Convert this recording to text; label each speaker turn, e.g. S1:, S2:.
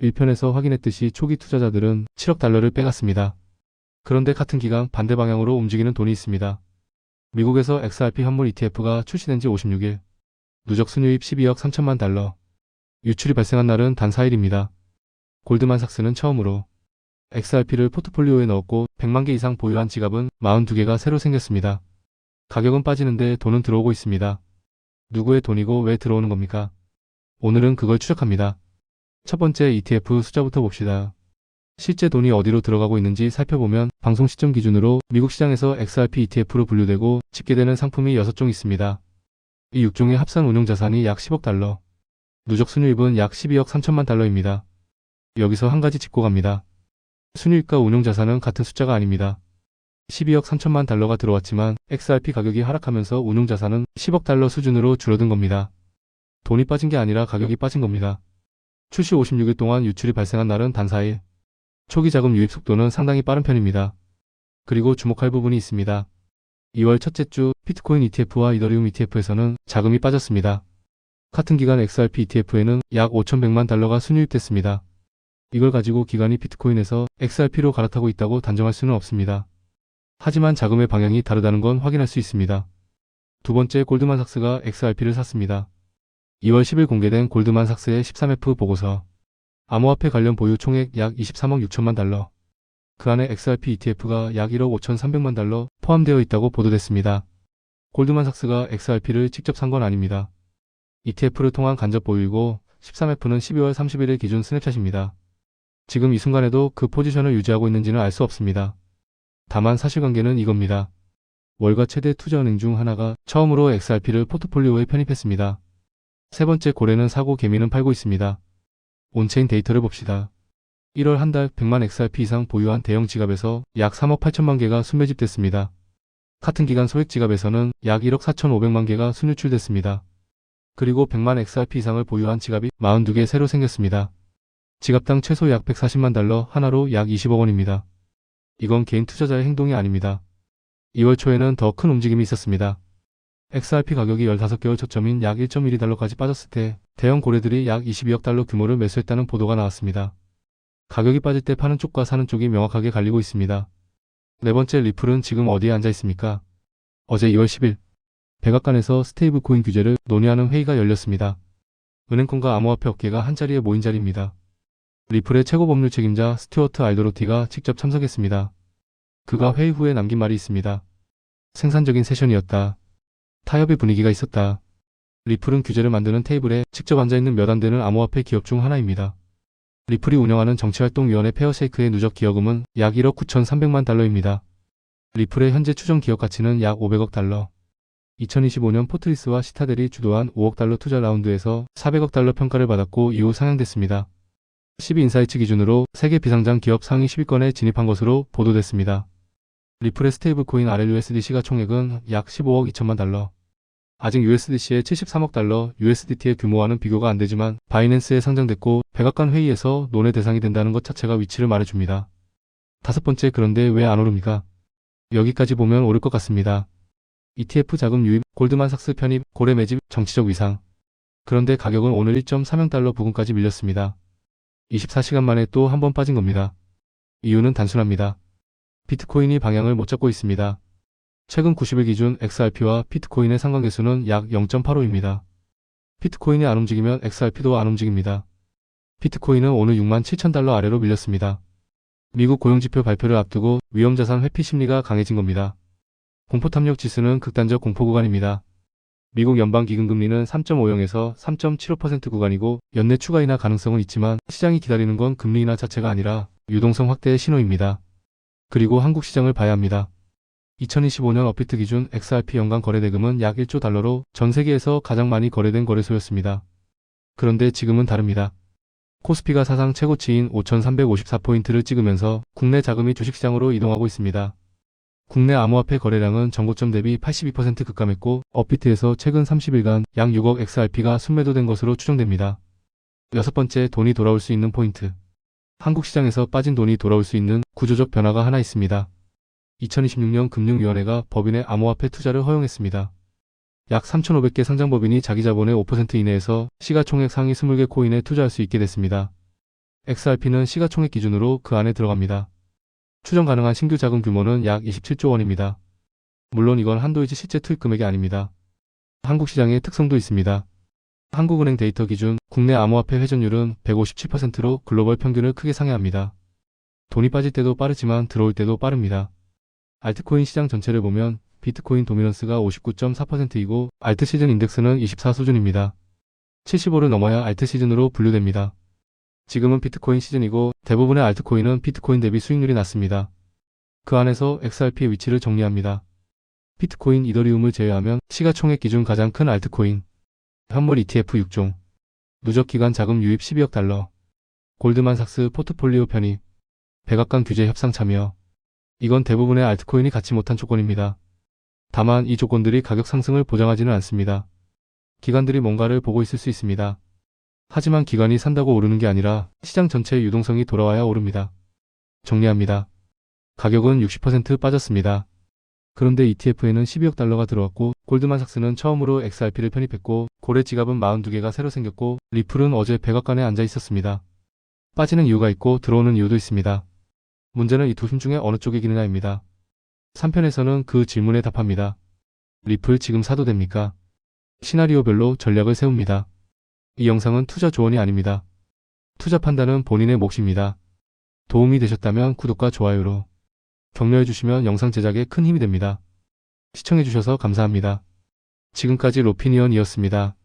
S1: 1편에서 확인했듯이 초기 투자자들은 7억 달러를 빼갔습니다. 그런데 같은 기간 반대 방향으로 움직이는 돈이 있습니다. 미국에서 XRP 현물 ETF가 출시된 지 56일, 누적 순유입 12억 3천만 달러, 유출이 발생한 날은 단 4일입니다. 골드만삭스는 처음으로 XRP를 포트폴리오에 넣었고 100만 개 이상 보유한 지갑은 42개가 새로 생겼습니다. 가격은 빠지는데 돈은 들어오고 있습니다. 누구의 돈이고 왜 들어오는 겁니까? 오늘은 그걸 추적합니다. 첫 번째 ETF 숫자부터 봅시다. 실제 돈이 어디로 들어가고 있는지 살펴보면 방송 시점 기준으로 미국 시장에서 XRP ETF로 분류되고 집계되는 상품이 6종 있습니다. 이 6종의 합산 운용자산이 약 10억 달러, 누적 순유입은 약 12억 3천만 달러입니다. 여기서 한 가지 짚고 갑니다. 순유입과 운용자산은 같은 숫자가 아닙니다. 12억 3천만 달러가 들어왔지만 XRP 가격이 하락하면서 운용자산은 10억 달러 수준으로 줄어든 겁니다. 돈이 빠진 게 아니라 가격이 빠진 겁니다. 출시 56일 동안 유출이 발생한 날은 단 4일. 초기 자금 유입 속도는 상당히 빠른 편입니다. 그리고 주목할 부분이 있습니다. 2월 첫째 주 비트코인 ETF와 이더리움 ETF에서는 자금이 빠졌습니다. 같은 기간 XRP ETF에는 약 5,100만 달러가 순유입됐습니다. 이걸 가지고 기관이 비트코인에서 XRP로 갈아타고 있다고 단정할 수는 없습니다. 하지만 자금의 방향이 다르다는 건 확인할 수 있습니다. 두 번째, 골드만삭스가 XRP를 샀습니다. 2월 10일 공개된 골드만삭스의 13F 보고서. 암호화폐 관련 보유 총액 약 23억 6천만 달러. 그 안에 XRP ETF가 약 1억 5,300만 달러 포함되어 있다고 보도됐습니다. 골드만삭스가 XRP를 직접 산 건 아닙니다. ETF를 통한 간접 보유이고 13F는 12월 31일 기준 스냅샷입니다. 지금 이 순간에도 그 포지션을 유지하고 있는지는 알 수 없습니다. 다만 사실관계는 이겁니다. 월가 최대 투자은행 중 하나가 처음으로 XRP를 포트폴리오에 편입했습니다. 세 번째, 고래는 사고 개미는 팔고 있습니다. 온체인 데이터를 봅시다. 1월 한 달 100만 XRP 이상 보유한 대형 지갑에서 약 3억 8천만 개가 순매집됐습니다. 같은 기간 소액 지갑에서는 약 1억 4,500만 개가 순유출됐습니다. 그리고 100만 XRP 이상을 보유한 지갑이 42개 새로 생겼습니다. 지갑당 최소 약 140만 달러, 하나로 약 20억 원입니다. 이건 개인 투자자의 행동이 아닙니다. 2월 초에는 더 큰 움직임이 있었습니다. XRP 가격이 15개월 저점인 약 1.12달러까지 빠졌을 때 대형 고래들이 약 22억 달러 규모를 매수했다는 보도가 나왔습니다. 가격이 빠질 때 파는 쪽과 사는 쪽이 명확하게 갈리고 있습니다. 네 번째, 리플은 지금 어디에 앉아 있습니까? 어제 2월 10일 백악관에서 스테이블 코인 규제를 논의하는 회의가 열렸습니다. 은행권과 암호화폐 업계가 한자리에 모인 자리입니다. 리플의 최고 법률 책임자 스튜어트 알도로티가 직접 참석했습니다. 그가 회의 후에 남긴 말이 있습니다. 생산적인 세션이었다. 타협의 분위기가 있었다. 리플은 규제를 만드는 테이블에 직접 앉아있는 몇 안 되는 암호화폐 기업 중 하나입니다. 리플이 운영하는 정치활동위원회 페어쉐이크의 누적 기여금은 약 1억 9,300만 달러입니다. 리플의 현재 추정 기업 가치는 약 500억 달러. 2025년 포트리스와 시타델이 주도한 5억 달러 투자 라운드에서 400억 달러 평가를 받았고 이후 상향됐습니다. 12인사이츠 기준으로 세계 비상장 기업 상위 10위권에 진입한 것으로 보도됐습니다. 리플의 스테이블코인 RLUSDC 가총액은 약 15억 2천만 달러. 아직 USDC의 73억 달러, USDT의 규모와는 비교가 안 되지만 바이낸스에 상장됐고 백악관 회의에서 논의 대상이 된다는 것 자체가 위치를 말해줍니다. 다섯 번째, 그런데 왜 안 오릅니까? 여기까지 보면 오를 것 같습니다. ETF 자금 유입, 골드만삭스 편입, 고래 매집, 정치적 위상. 그런데 가격은 오늘 1.3억 달러 부근까지 밀렸습니다. 24시간 만에 또 한 번 빠진 겁니다. 이유는 단순합니다. 비트코인이 방향을 못 잡고 있습니다. 최근 90일 기준 XRP와 비트코인의 상관계수는 약 0.85입니다. 비트코인이 안 움직이면 XRP도 안 움직입니다. 비트코인은 오늘 6만 7천 달러 아래로 밀렸습니다. 미국 고용지표 발표를 앞두고 위험자산 회피 심리가 강해진 겁니다. 공포탐욕 지수는 극단적 공포 구간입니다. 미국 연방기금금리는 3.50에서 3.75% 구간이고 연내 추가 인하 가능성은 있지만 시장이 기다리는 건 금리 인하 자체가 아니라 유동성 확대의 신호입니다. 그리고 한국 시장을 봐야 합니다. 2025년 업비트 기준 XRP 연간 거래대금은 약 1조 달러로 전 세계에서 가장 많이 거래된 거래소였습니다. 그런데 지금은 다릅니다. 코스피가 사상 최고치인 5,354포인트를 찍으면서 국내 자금이 주식시장으로 이동하고 있습니다. 국내 암호화폐 거래량은 전고점 대비 82% 급감했고 업비트에서 최근 30일간 약 6억 XRP가 순매도된 것으로 추정됩니다. 여섯 번째, 돈이 돌아올 수 있는 포인트. 한국 시장에서 빠진 돈이 돌아올 수 있는 구조적 변화가 하나 있습니다. 2026년 금융위원회가 법인의 암호화폐 투자를 허용했습니다. 약 3,500개 상장법인이 자기 자본의 5% 이내에서 시가총액 상위 20개 코인에 투자할 수 있게 됐습니다. XRP는 시가총액 기준으로 그 안에 들어갑니다. 추정 가능한 신규 자금 규모는 약 27조 원입니다. 물론 이건 한도이지 실제 투입 금액이 아닙니다. 한국 시장의 특성도 있습니다. 한국은행 데이터 기준 국내 암호화폐 회전율은 157%로 글로벌 평균을 크게 상회합니다. 돈이 빠질 때도 빠르지만 들어올 때도 빠릅니다. 알트코인 시장 전체를 보면 비트코인 도미넌스가 59.4%이고 알트 시즌 인덱스는 24 수준입니다. 75를 넘어야 알트 시즌으로 분류됩니다. 지금은 비트코인 시즌이고 대부분의 알트코인은 비트코인 대비 수익률이 낮습니다. 그 안에서 XRP의 위치를 정리합니다. 비트코인, 이더리움을 제외하면 시가총액 기준 가장 큰 알트코인, 현물 ETF 6종, 누적 기간 자금 유입 12억 달러, 골드만삭스 포트폴리오 편입, 백악관 규제 협상 참여. 이건 대부분의 알트코인이 갖지 못한 조건입니다. 다만 이 조건들이 가격 상승을 보장하지는 않습니다. 기관들이 뭔가를 보고 있을 수 있습니다. 하지만 기관이 산다고 오르는 게 아니라 시장 전체의 유동성이 돌아와야 오릅니다. 정리합니다. 가격은 60% 빠졌습니다. 그런데 ETF에는 12억 달러가 들어왔고 골드만삭스는 처음으로 XRP를 편입했고 고래 지갑은 42개가 새로 생겼고 리플은 어제 백악관에 앉아 있었습니다. 빠지는 이유가 있고 들어오는 이유도 있습니다. 문제는 이 두 힘 중에 어느 쪽에 기느냐입니다. 3편에서는 그 질문에 답합니다. 리플 지금 사도 됩니까? 시나리오별로 전략을 세웁니다. 이 영상은 투자 조언이 아닙니다. 투자 판단은 본인의 몫입니다. 도움이 되셨다면 구독과 좋아요로 격려해주시면 영상 제작에 큰 힘이 됩니다. 시청해주셔서 감사합니다. 지금까지 로피니언이었습니다.